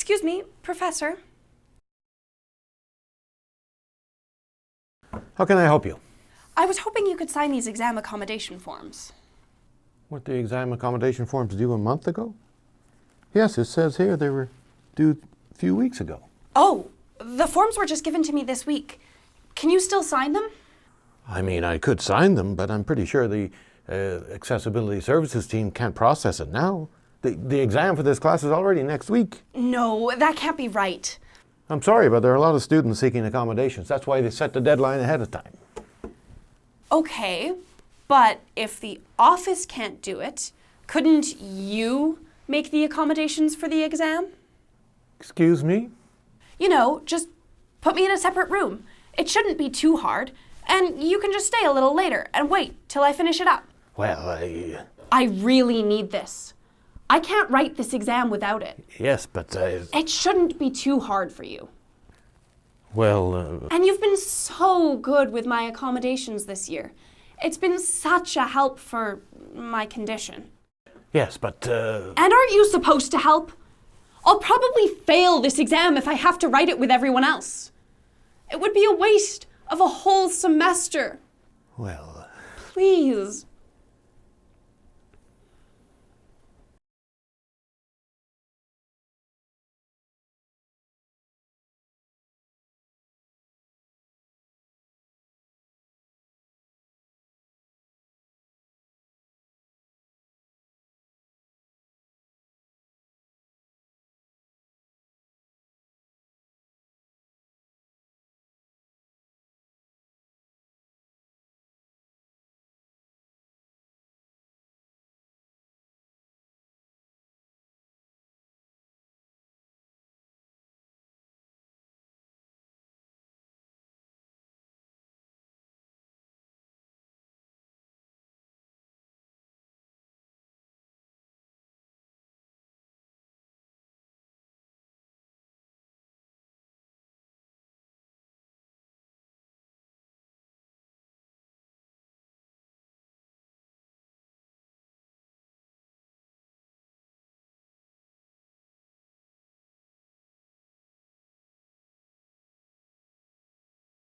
Excuse me, Professor. How can I help you? I was hoping you could sign these exam accommodation forms. Weren't the exam accommodation forms due a month ago? Yes, it says here they were due a few weeks ago. Oh, the forms were just given to me this week. Can you still sign them? I mean, I could sign them, but I'm pretty sure the accessibility services team can't process it now. The exam for this class is already next week. No, that can't be right. I'm sorry, but there are a lot of students seeking accommodations. That's why they set the deadline ahead of time. Okay, but if the office can't do it, couldn't you make the accommodations for the exam? Excuse me? You know, just put me in a separate room. It shouldn't be too hard, and you can just stay a little later and wait till I finish it up. Well, I really need this. I can't write this exam without it. yes, but It shouldn't be too hard for you. well, And you've been so good with my accommodations this year. It's been such a help for my condition. yes, but And aren't you supposed to help? I'll probably fail this exam if I have to write it with everyone else. It would be a waste of a whole semester. well... Please.